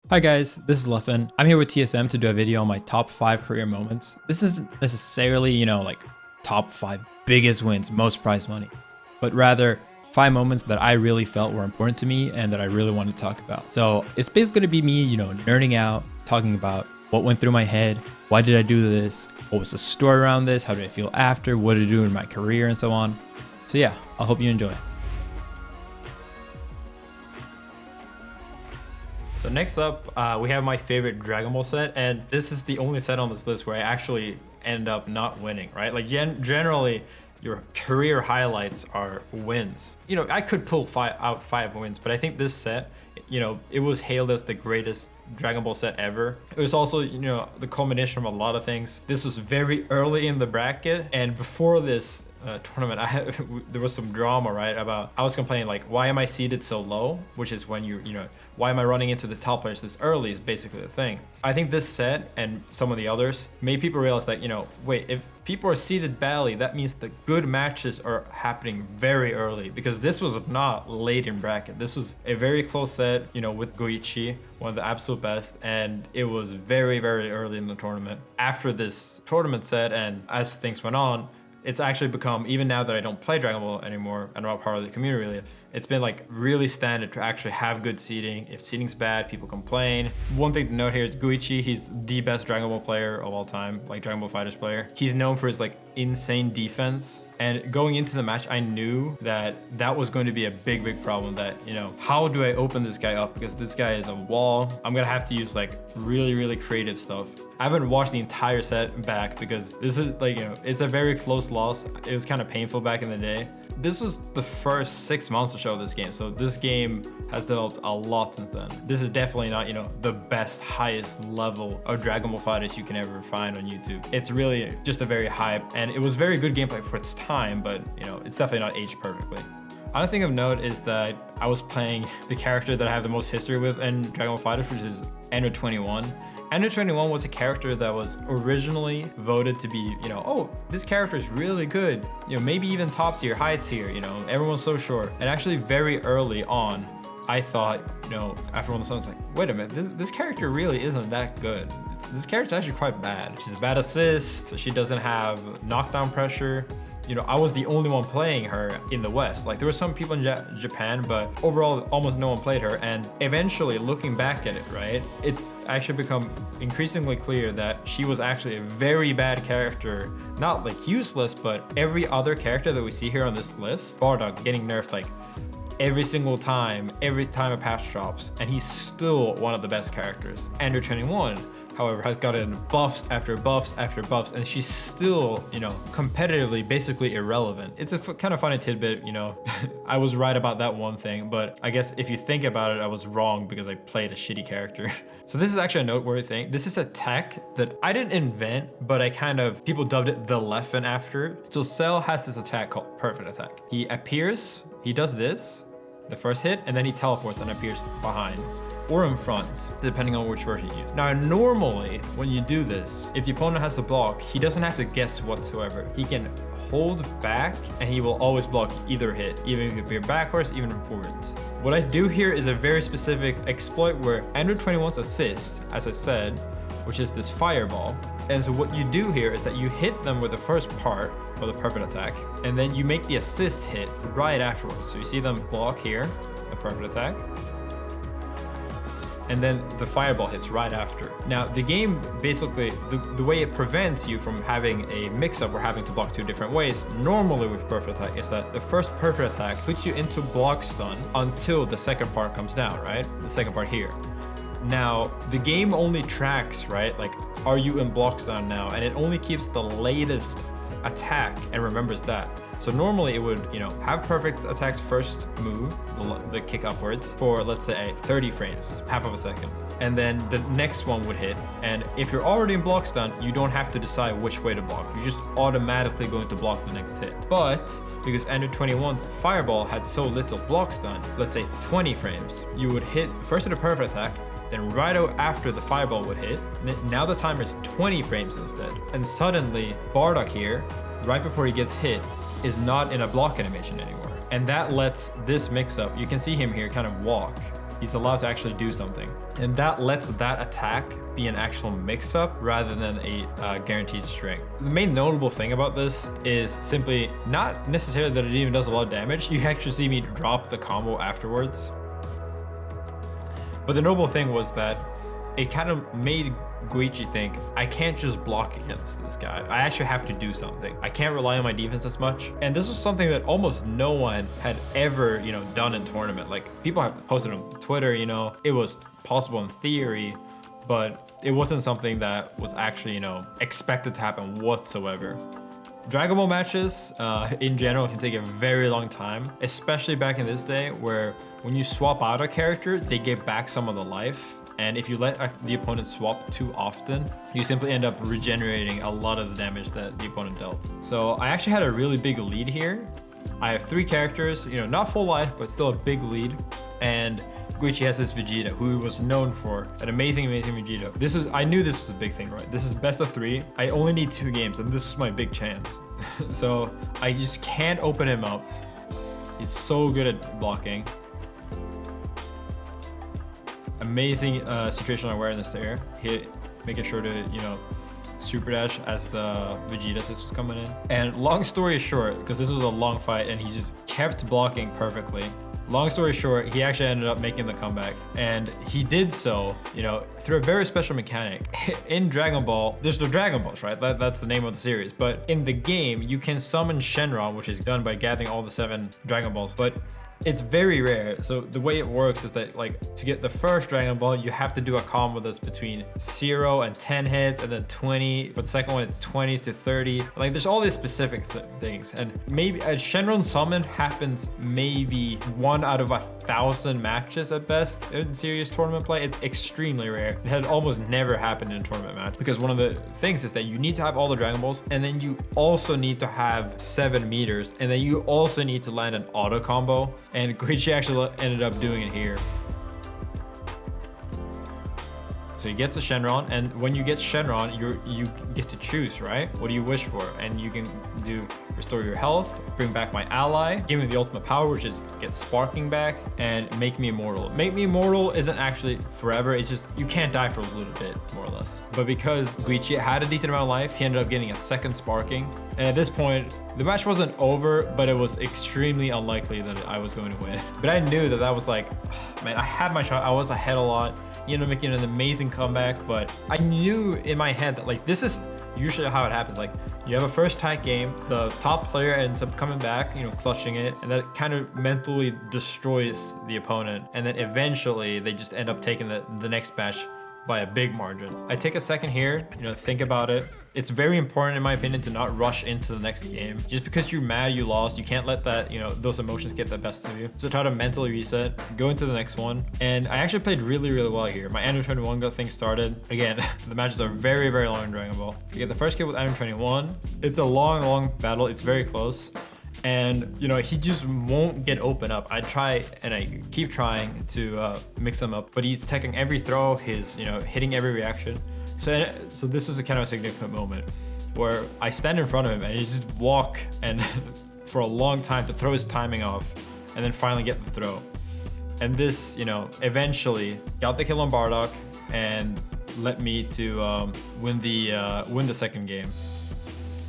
Hi guys, this is Leffen. I'm here with TSM to do a video on my top 5 career moments. This isn't necessarily, like top 5 biggest wins, most prize money, but rather 5 moments that I really felt were important to me and that I really want to talk about. So it's basically going to be me, nerding out, talking about what went through my head, why did I do this, what was the story around this, how did I feel after, what did I do in my career, and so on. So yeah, I hope you enjoy. So next up, we have my favorite Dragon Ball set, and this is the only set on this list where I actually end up not winning, right? Like generally, your career highlights are wins. I could pull out 5 wins, but I think this set, it was hailed as the greatest Dragon Ball set ever. It was also, the culmination of a lot of things. This was very early in the bracket, and before this tournament, there was some drama, right? I was complaining like, why am I seated so low? Which is when why am I running into the top players this early is basically the thing. I think this set and some of the others made people realize that, wait, if people are seated badly, that means the good matches are happening very early, because this was not late in bracket. This was a very close set, with Go1, one of the absolute best, and it was very, very early in the tournament. After this tournament set and as things went on, it's actually become, even now that I don't play Dragon Ball anymore, and I'm not part of the community really, it's been like really standard to actually have good seating. If seating's bad, people complain. One thing to note here is Go1, he's the best Dragon Ball player of all time, like Dragon Ball Fighterz player. He's known for his like insane defense. And going into the match, I knew that was going to be a big, big problem, that, how do I open this guy up? Because this guy is a wall. I'm gonna have to use like really, really creative stuff. I haven't watched the entire set back because this is like, it's a very close loss. It was kind of painful back in the day. This was the first 6 months or so of this game. So this game has developed a lot since then. This is definitely not, the best, highest level of Dragon Ball Fighterz you can ever find on YouTube. It's really just a very hype, and it was very good gameplay for its time, but it's definitely not aged perfectly. Another thing of note is that I was playing the character that I have the most history with in Dragon Ball Fighterz, which is Ender 21. Ender 21 was a character that was originally voted to be, oh, this character is really good, maybe even top tier, high tier, everyone's so sure. And actually very early on, I thought, after one of the songs, like, wait a minute, this character really isn't that good. This character's actually quite bad. She's a bad assist, she doesn't have knockdown pressure. I was the only one playing her in the West. Like, there were some people in Japan, but overall, almost no one played her. And eventually, looking back at it, right, it's actually become increasingly clear that she was actually a very bad character. Not like useless, but every other character that we see here on this list, Bardock getting nerfed like every single time, every time a patch drops, and he's still one of the best characters. Ender 21, however, has gotten buffs after buffs after buffs, and she's still, competitively basically irrelevant. It's a kind of funny tidbit, I was right about that one thing, but I guess if you think about it, I was wrong because I played a shitty character. So this is actually a noteworthy thing. This is a tech that I didn't invent, but people dubbed it the Leffen after. So Cell has this attack called Perfect Attack. He appears, he does this, the first hit, and then he teleports and appears behind or in front, depending on which version you use. Now, normally, when you do this, if the opponent has to block, he doesn't have to guess whatsoever. He can hold back, and he will always block either hit, even if you're backwards, even forwards. What I do here is a very specific exploit where Ender 21's assist, as I said, which is this fireball. And so what you do here is that you hit them with the first part of the perfect attack, and then you make the assist hit right afterwards. So you see them block here, the perfect attack, and then the fireball hits right after. Now, the game basically, the way it prevents you from having a mix-up or having to block 2 different ways, normally with perfect attack, is that the first perfect attack puts you into block stun until the second part comes down, right? The second part here. Now, the game only tracks, right? Like, are you in block stun now? And it only keeps the latest attack and remembers that. So normally it would, have perfect attack's first move, the kick upwards, for let's say 30 frames, half of a second. And then the next one would hit. And if you're already in block stun, you don't have to decide which way to block. You're just automatically going to block the next hit. But because Ender 21's fireball had so little block stun, let's say 20 frames, you would hit first at a perfect attack, then right after the fireball would hit. Now the timer is 20 frames instead. And suddenly Bardock here, right before he gets hit, is not in a block animation anymore. And that lets this mix up. You can see him here kind of walk. he's allowed to actually do something. And that lets that attack be an actual mix-up rather than a guaranteed string. The main notable thing about this is simply not necessarily that it even does a lot of damage. You actually see me drop the combo afterwards. But the notable thing was that it kind of made Go1 think, I can't just block against this guy. I actually have to do something. I can't rely on my defense as much. And this was something that almost no one had ever, done in tournament. Like, people have posted on Twitter, it was possible in theory, but it wasn't something that was actually, expected to happen whatsoever. Dragon Ball matches in general can take a very long time, especially back in this day where when you swap out a character, they get back some of the life. And if you let the opponent swap too often, you simply end up regenerating a lot of the damage that the opponent dealt. So I actually had a really big lead here. I have 3 characters, not full life, but still a big lead. And Go1 has this Vegeta, who was known for an amazing Vegeta. I knew this was a big thing, right? This is best of 3. I only need 2 games, and this was my big chance. So I just can't open him up. He's so good at blocking. Amazing situational awareness there. Making sure to, super dash as the Vegeta assist was coming in. And long story short, because this was a long fight and he just kept blocking perfectly. Long story short, he actually ended up making the comeback, and he did so, through a very special mechanic. In Dragon Ball, there's the Dragon Balls, right? That's the name of the series. But in the game, you can summon Shenron, which is done by gathering all the 7 Dragon Balls. But it's very rare. So the way it works is that, to get the first Dragon Ball, you have to do a combo that's between 0 and 10 hits, and then 20. For the second one, it's 20 to 30. There's all these specific things. And maybe a Shenron summon happens maybe 1 out of 1,000 matches at best in serious tournament play. It's extremely rare. It had almost never happened in a tournament match, because one of the things is that you need to have all the Dragon Balls, and then you also need to have 7 meters, and then you also need to land an auto combo. And Go1 actually ended up doing it here. So he gets the Shenron, and when you get Shenron, you get to choose, right? What do you wish for? And you can do restore your health, bring back my ally, give me the ultimate power, which is get sparking back, and make me immortal. Make me immortal isn't actually forever, it's just you can't die for a little bit, more or less. But because Go1 had a decent amount of life, he ended up getting a second sparking. And at this point, the match wasn't over, but it was extremely unlikely that I was going to win. But I knew that was like, man, I had my shot, I was ahead a lot. He ended up making an amazing comeback, but I knew in my head that this is usually how it happens. You have a first tight game, the top player ends up coming back, clutching it, and that kind of mentally destroys the opponent. And then eventually they just end up taking the next match by a big margin. I take a second here, think about it. It's very important in my opinion to not rush into the next game. Just because you're mad you lost, you can't let that, those emotions get the best of you. So try to mentally reset, go into the next one. And I actually played really, really well here. My Under 21 got things started. Again, the matches are very, very long in Dragon Ball. You get the first kill with Under 21. It's a long, long battle. It's very close. And he just won't get open up. I try and I keep trying to mix him up, but he's taking every throw, he's hitting every reaction. So this was a kind of a significant moment where I stand in front of him and he just walk and for a long time to throw his timing off, and then finally get the throw. And this eventually got the kill on Bardock and led me to win the second game.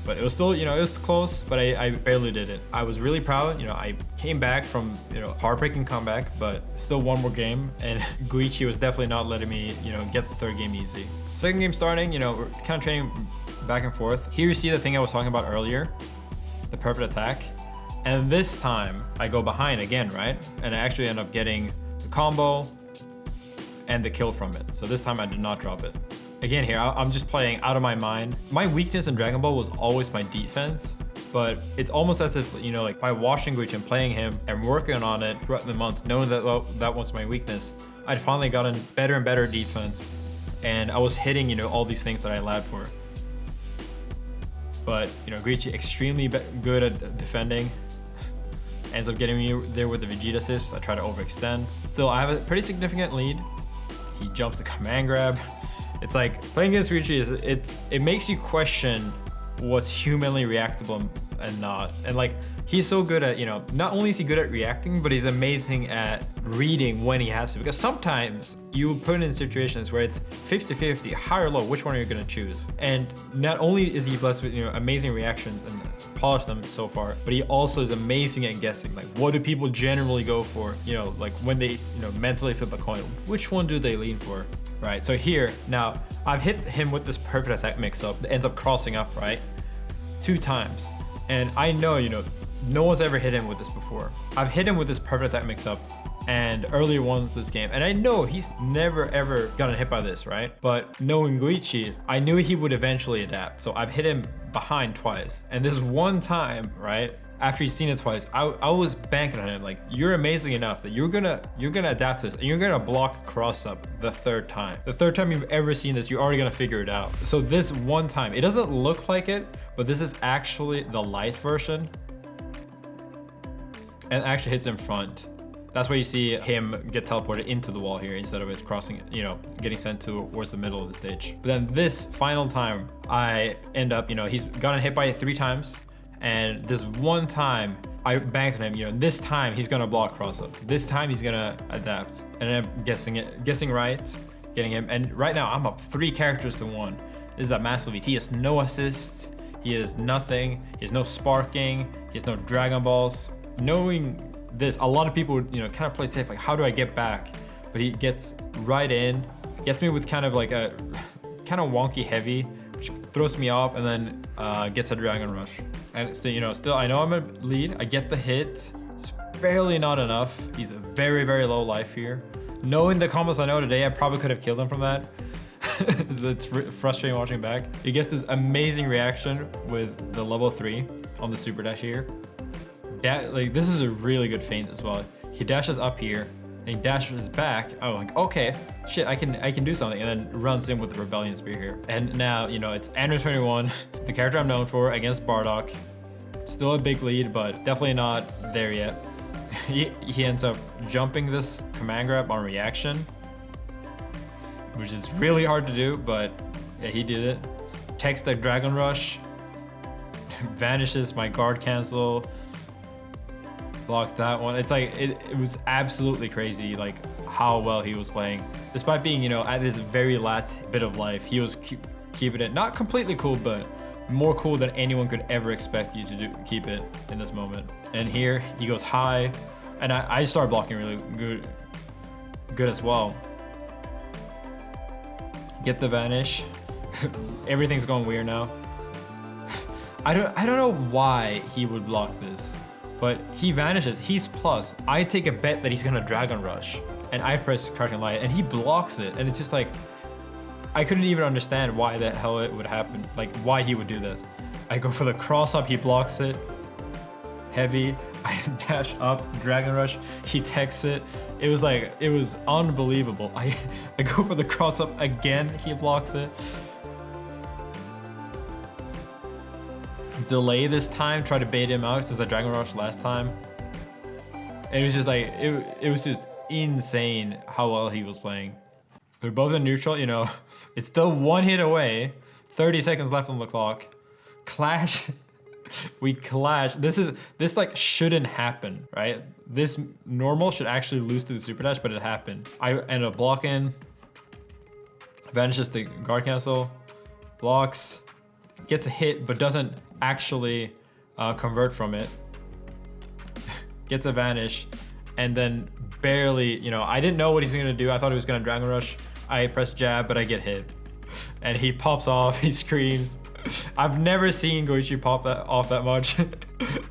But it was still, it was close, but I barely did it. I was really proud. I came back from, heartbreaking comeback, but still one more game. And Go1 was definitely not letting me, get the third game easy. Second game starting, we're kind of training back and forth. Here you see the thing I was talking about earlier, the perfect attack. And this time I go behind again, right? And I actually end up getting the combo and the kill from it. So this time I did not drop it. Again here, I'm just playing out of my mind. My weakness in Dragon Ball was always my defense, but it's almost as if, by watching Go1 and playing him and working on it throughout the months, knowing that that was my weakness, I'd finally gotten better and better defense, and I was hitting, all these things that I allowed for. But, Go1 extremely good at defending, ends up getting me there with the Vegeta assist. I try to overextend. Still, I have a pretty significant lead. He jumps the command grab. It's like playing against Go1 it makes you question what's humanly reactable and not. And he's so good at, not only is he good at reacting, but he's amazing at reading when he has to. Because sometimes you put in situations where it's 50-50, high or low, which one are you gonna choose? And not only is he blessed with, amazing reactions and polished them so far, but he also is amazing at guessing. Like, what do people generally go for? Like when they, mentally flip a coin, which one do they lean for? Right, so here, now, I've hit him with this perfect attack mix-up that ends up crossing up, right? 2 times. And I know, no one's ever hit him with this before. I've hit him with this perfect attack mix-up and earlier ones this game, and I know he's never ever gotten hit by this, right? But knowing Go1, I knew he would eventually adapt. So I've hit him behind twice. And this one time, right? After he's seen it twice, I was banking on him. Like, you're amazing enough that you're gonna adapt to this and you're gonna block cross up the 3rd time. The 3rd time you've ever seen this, you're already gonna figure it out. So this one time, it doesn't look like it, but this is actually the light version. And actually hits in front. That's why you see him get teleported into the wall here instead of it crossing, getting sent towards the middle of the stage. But then this final time, I end up, he's gotten hit by it 3 times. And this one time, I banked on him, this time he's gonna block cross up. This time he's gonna adapt. And I'm guessing right, getting him. And right now I'm up 3 characters to 1. This is a massive lead. He has no assists, he has nothing, he has no sparking, he has no Dragon Balls. Knowing this, a lot of people would, kind of play safe, like, how do I get back? But he gets right in, gets me with kind of like a kind of wonky heavy, which throws me off, and then gets a Dragon Rush. And still, still, I know I'm a lead. I get the hit. It's barely not enough. He's very, very low life here. Knowing the combos I know today, I probably could have killed him from that. It's frustrating watching back. He gets this amazing reaction with the level 3 on the super dash here. Yeah, like, this is a really good feint as well. He dashes up here, and he dashes back. Oh, like, okay, shit, I can do something, and then runs in with the Rebellion Spear here. And now, it's Android 21, the character I'm known for, against Bardock. Still a big lead, but definitely not there yet. He ends up jumping this command grab on reaction, which is really hard to do, but yeah, he did it. Takes the Dragon Rush, vanishes my guard cancel, blocks that one. It's like, it was absolutely crazy, like, how well he was playing. Despite being, at his very last bit of life, he was keeping it, not completely cool, but more cool than anyone could ever expect you to keep it in this moment. And here, he goes high, and I start blocking really good as well. Get the vanish. Everything's going weird now. I don't know why he would block this. But he vanishes, he's plus. I take a bet that he's gonna Dragon Rush, and I press Crouching Light, and he blocks it, and it's just like, I couldn't even understand why the hell it would happen, like, why he would do this. I go for the cross up, he blocks it. Heavy, I dash up, Dragon Rush, he techs it. It was like, it was unbelievable. I go for the cross up again, he blocks it. Delay this time, try to bait him out since I Dragon Rush last time. And it was just like, it was just insane how well he was playing. We're both in neutral, it's still 1 hit away, 30 seconds left on the clock. Clash, we clash. This like shouldn't happen, right? This normal should actually lose to the super dash, but it happened. I end up blocking, vanishes the guard cancel, blocks, gets a hit, but doesn't actually convert from it. Gets a vanish, and then barely, I didn't know what he's gonna do. I thought he was gonna Dragon Rush. I press jab, but I get hit. And he pops off, he screams. I've never seen Go1 pop off that much.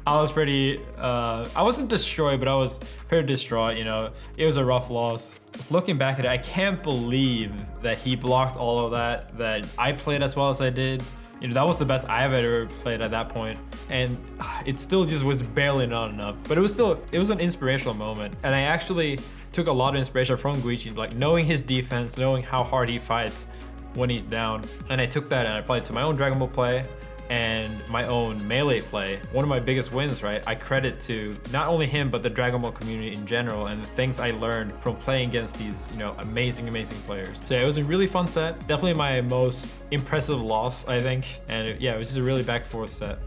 I was pretty, I wasn't destroyed, but I was pretty distraught, It was a rough loss. Looking back at it, I can't believe that he blocked all of that I played as well as I did. That was the best I've ever played at that point. And it still just was barely not enough. But it was an inspirational moment. And I actually took a lot of inspiration from Go1, like knowing his defense, knowing how hard he fights when he's down. And I took that and I applied it to my own Dragon Ball play and my own melee play. One of my biggest wins, right? I credit to not only him, but the Dragon Ball community in general and the things I learned from playing against these, amazing players. So yeah, it was a really fun set. Definitely my most impressive loss, I think. And yeah, it was just a really back and forth set.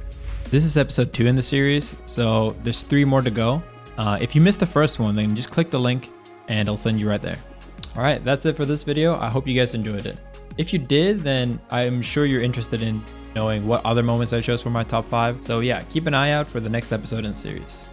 This is episode 2 in the series, so there's 3 more to go. If you missed the first one, then just click the link and it'll send you right there. All right, that's it for this video. I hope you guys enjoyed it. If you did, then I'm sure you're interested in knowing what other moments I chose for my top 5. So yeah, keep an eye out for the next episode in the series.